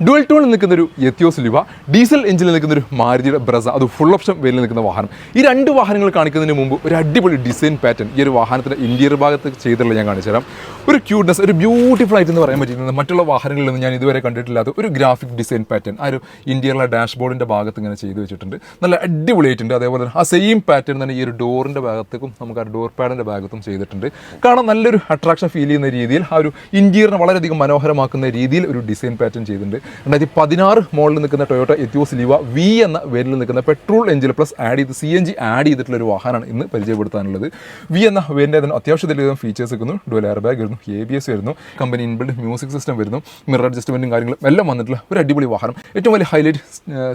Dual ടോണിൽ നിൽക്കുന്നൊരു Etios ലിവ, diesel എഞ്ചിനിൽ നിൽക്കുന്നൊരു മാരുതിയുടെ ബ്രസ, അത് ഫുൾ ഓപ്ഷൻ വേരിൽ നിൽക്കുന്ന വാഹനം. ഈ രണ്ട് വാഹനങ്ങൾ കാണിക്കുന്നതിന് മുമ്പ് ഒരു അടിപൊളി ഡിസൈൻ പാറ്റേൺ ഈ ഒരു വാഹനത്തിൻ്റെ ഇന്റീരിയർ ഭാഗത്ത് ചെയ്തിട്ടുള്ള ഞാൻ കാണിച്ചു തരാം. ഒരു ക്യൂട്ട്നെസ്, ഒരു ബ്യൂട്ടിഫുൾ ആയിട്ട് എന്ന് പറയാൻ പറ്റുന്നത് മറ്റുള്ള വാഹനങ്ങളിൽ നിന്ന് ഞാൻ ഇതുവരെ കണ്ടിട്ടില്ലാത്ത ഒരു ഗ്രാഫിക് ഡിസൈൻ പാറ്റേൺ ആ ഒരു ഇന്റീരിയറിലെ ഡാഷ്ബോർഡിൻ്റെ ഭാഗത്ത് ഇങ്ങനെ ചെയ്ത് വെച്ചിട്ടുണ്ട്. നല്ല അടിപൊളിയായിട്ടുണ്ട്. അതേപോലെ തന്നെ ആ സെയിം പാറ്റേൺ തന്നെ ഈ ഒരു ഡോറിൻ്റെ ഭാഗത്തേക്കും നമുക്ക് ആ ഡോർ പാഡിൻ്റെ ഭാഗത്തും ചെയ്തിട്ടുണ്ട്. കാണാൻ നല്ലൊരു അട്രാക്ഷൻ ഫീൽ ചെയ്യുന്ന രീതിയിൽ ആ ഒരു ഇന്റീരിയറിനെ വളരെയധികം മനോഹരമാക്കുന്ന രീതിയിൽ ഒരു ഡിസൈൻ പാറ്റേൺ ചെയ്തിട്ടുണ്ട്. 2016 മോഡലിൽ നിൽക്കുന്ന ടൊയോട്ട എത്തിയോസ് ലിവ വി എന്ന വേരിൽ നിൽക്കുന്ന പെട്രോൾ എഞ്ചിൻ പ്ലസ് ആഡ് ചെയ്ത് CNG ആഡ് ചെയ്തിട്ടുള്ള ഒരു വാഹനമാണ് ഇന്ന് പരിചയപ്പെടുത്താനുള്ളത്. വി എന്ന വേരിൻ്റെ തന്നെ അത്യാവശ്യത്തിലധികം ഫീച്ചേഴ്സ് വരുന്നു. ഡുവൽ എയർ ബാഗ് വരുന്നു, ABS വരുന്നു, കമ്പനി ഇൻബിൽഡ് മ്യൂസിക് സിസ്റ്റം വരുന്നു, മിറർ അഡ്ജസ്റ്റ്മെൻറ്റും കാര്യങ്ങളും എല്ലാം വന്നിട്ടുള്ള ഒരു അടിപൊളി വാഹനം. ഏറ്റവും വലിയ ഹൈലൈറ്റ്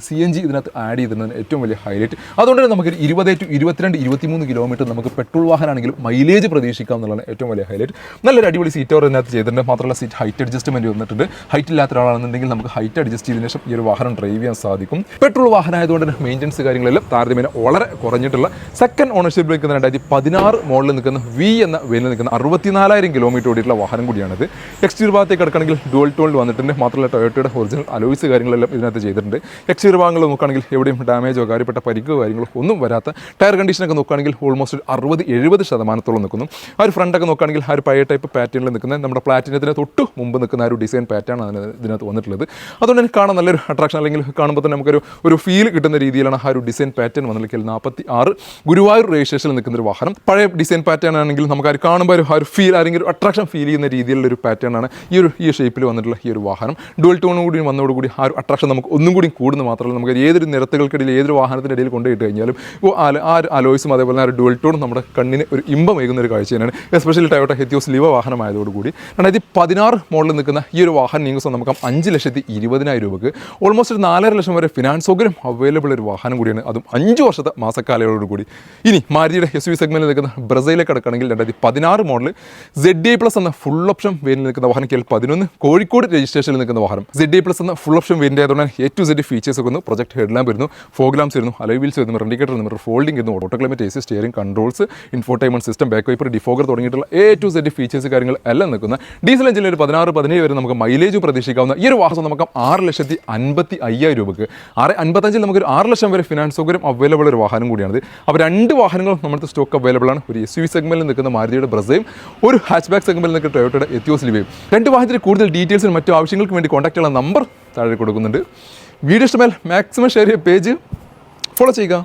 CNG ഇതിനകത്ത് ആഡ് ചെയ്തിരുന്നതിന് ഏറ്റവും വലിയ ഹൈലൈറ്റ്. അതുകൊണ്ട് തന്നെ നമുക്ക് 20 to 22, 23 കിലോമീറ്റർ നമുക്ക് പെട്രോൾ വാഹനമാണെങ്കിലും മൈലേജ് പ്രതീക്ഷിക്കാം എന്നുള്ളതാണ് ഏറ്റവും വലിയ ഹൈലൈറ്റ്. നല്ലൊരു അടിപൊളി സീറ്റ് ഓവർ ഇതിനകത്ത് ചെയ്തിട്ടുണ്ട്. മാത്രമല്ല സീറ്റ് ഹൈറ്റ് അഡ്ജസ്റ്റ്മെൻറ്റ് വന്നിട്ടുണ്ട്. ഹൈറ്റ് ഇല്ലാത്ത ഒരാളാണെന്നുണ്ടെങ്കിൽ നമുക്ക് ഹൈറ്റ് അഡ്ജസ്റ്റ് ചെയ്തതിനു ശേഷം ഈ ഒരു വാഹനം ഡ്രൈവ് ചെയ്യാൻ സാധിക്കും. പെട്രോൾ വാഹനമായതുകൊണ്ട് തന്നെ മെയിൻ്റനൻസ് കാര്യങ്ങളെല്ലാം താരതമ്യേന വളരെ കുറഞ്ഞിട്ടുള്ള സെക്കൻഡ് ഓണർഷിപ്പിൽ നിൽക്കുന്ന 2016 മോഡലിൽ നിൽക്കുന്ന വി എന്ന വേരിൽ നിൽക്കുന്ന 64,000 കിലോമീറ്റർ ഓടിയിട്ടുള്ള വാഹനം കൂടിയാണിത്. എക്സ്റ്റീരിയർ ഭാഗത്തേക്ക് കിടക്കണമെങ്കിൽ ഡുവൽ ടോണിൽ വന്നിട്ടുണ്ട്. മാത്രമല്ല ടൊയോട്ടയുടെ ഒറിജിനൽ അലോയ്സ് കാര്യങ്ങളെല്ലാം ഇതിനകത്ത് ചെയ്തിട്ടുണ്ട്. എക്സ്റ്റീരിയർ ഭാഗങ്ങൾ നോക്കുകയാണെങ്കിൽ എവിടെയും ഡാമേജോ കാര്യപ്പെട്ട പരിക്കോ കാര്യങ്ങളോ ഒന്നും വരാത്ത, ടയർ കണ്ടീഷനൊക്കെ നോക്കുകയാണെങ്കിൽ ഓൾമോസ്റ്റ് 60-70% നിൽക്കുന്നു. ആ ഒരു ഫ്രണ്ടൊക്കെ നോക്കുകയാണെങ്കിൽ ആ ഒരു പഴയ ടൈപ്പ് പാറ്റേണിൽ നിൽക്കുന്ന നമ്മുടെ പ്ലാറ്റിനത്തിന് തൊട്ട് മുമ്പ് നിൽക്കുന്ന ആ ഒരു ഡിസൈൻ പാറ്റേൺ ആണ് ഇതിനകത്ത് വന്നിട്ടുള്ളത്. അതുകൊണ്ട് തന്നെ കാണാൻ നല്ലൊരു അട്രാക്ഷൻ, അല്ലെങ്കിൽ കാണുമ്പോൾ തന്നെ നമുക്കൊരു ഫീൽ കിട്ടുന്ന രീതിയിലാണ് ആ ഒരു ഡിസൈൻ പാറ്റേൺ വന്നിരിക്കൽ. 46 ഗുരുവായൂർ രജിസ്ട്രേഷനിൽ നിൽക്കുന്ന ഒരു വാഹനം. പഴയ ഡിസൈൻ പാറ്റേൺ ആണെങ്കിൽ നമുക്ക് അത് കാണുമ്പോൾ ആ ഒരു ഫീൽ, അല്ലെങ്കിൽ ഒരു അട്രാക്ഷൻ ഫീൽ ചെയ്യുന്ന രീതിയിലുള്ള ഒരു പാറ്റേൺ ആണ് ഈ ഷേപ്പിൽ വന്നിട്ടുള്ള ഈ ഒരു വാഹനം. ഡുവൽ ടോണും കൂടി വന്നതോടുകൂടി ആ ഒരു അട്രാക്ഷൻ നമുക്ക് ഒന്നും കൂടി കൂടുന്നു. മാത്രമല്ല നമുക്ക് ഏതൊരു നിരത്തുകൾക്കിടയിൽ, ഏതൊരു വാഹനത്തിൻ്റെ ഇടയിൽ കൊണ്ടുപോയിട്ട് കഴിഞ്ഞാലും ആ ഒരു അലോയ്സും അതേപോലെ ആ ഒരു ഡുവൽ ടോണും നമ്മുടെ കണ്ണിന് ഒരു ഇമ്പമേകുന്ന ഒരു കാഴ്ച തന്നെയാണ്. എസ്പെഷ്യലി ടൊയോട്ട എത്തിയോസ് ലിവ വാഹനമായതോടുകൂടി 2016 മോഡലിൽ നിൽക്കുന്ന ഈ ഒരു വാഹനം നിങ്ങൾക്ക് സ്വന്തമാക്കാം 5,20,000 രൂപയ്ക്ക്. ഓൾമോസ്റ്റ് 4.5 ലക്ഷം വരെ ഫിനാൻസ് സൗകര്യം അവൈലബിൾ ഒരു വാഹനം കൂടിയാണ്, അതും 5 വർഷത്തെ മാസക്കാലയോടുകൂടി. ഇനി മാരുതിയുടെ SUV സെഗ്മെന്റിൽ നിൽക്കുന്ന ബ്രസയിലേക്ക് കിടക്കുകയാണെങ്കിൽ 2016 മോഡൽ ZDI+ എന്ന ഫുൾ ഓപ്ഷൻ വേരിയന്റിൽ നിൽക്കുന്ന വാഹനം KL11 കോഴിക്കോട് രജിസ്ട്രേഷനിൽ നിൽക്കുന്ന വാഹനം. ZDI+ എന്ന ഫുൾ ഓപ്ഷൻ വേരിയന്റ് ആയതുകൊണ്ട് A to Z ഫീച്ചേഴ്സ് വരുന്നു. പ്രൊജക്ട് ഹെഡ് ലാമ്പ് വരുന്നു, ഫോഗ് ലാംപ്സ് വരുന്നു, അലോയ് വീൽസ് വരുന്നു, ഇൻഡിക്കേറ്റർ വരുന്നു, മിറർ ഫോൾഡിംഗ് വരുന്നു, auto climate AC, steering controls, infotainment system, back wiper, defogger തുടങ്ങിയിട്ടുള്ള A to Z ഫീച്ചേഴ്സ് കാര്യങ്ങൾ എല്ലാം നിൽക്കുന്ന ഡീസൽ എഞ്ചിനിൽ ഒരു 16-17 വരെ നമുക്ക് മൈലേജ് പ്രതീക്ഷിക്കാവുന്ന ഈ ഒരു വാഹനം നമുക്ക് 6,55,000 രൂപയ്ക്ക്. 6,55,000 നമുക്കൊരു 6 ലക്ഷം വരെ ഫിനാൻസ് സൗകര്യം അവൈലബിൾ ഒരു വാഹനം കൂടിയാണിത്. അപ്പോൾ 2 വാഹനങ്ങളും നമ്മുടെ സ്റ്റോക്ക് അവൈലബിൾ ആണ്. ഒരു SUV സെഗ്മെന്റിൽ നിൽക്കുന്ന മാരുതിയുടെ ബ്രസയും ഒരു ഹാച്ച്ബാക്ക് സെഗ്മെന്റിൽ നിൽക്കുന്ന ടൊയോട്ടയുടെ എത്തിയോസ് ലിവയും. 2 വാഹനത്തിൽ കൂടുതൽ ഡീറ്റെയിൽസിനും മറ്റു ആവശ്യങ്ങൾക്ക് വേണ്ടി കോൺടാക്ട് ചെയ്യാനുള്ള നമ്പർ താഴെ കൊടുക്കുന്നുണ്ട്. വീഡിയോ ഇഷ്ടമായാൽ മാക്സിമം ഷെയർ ചെയ്യുക, പേജ് ഫോളോ ചെയ്യുക.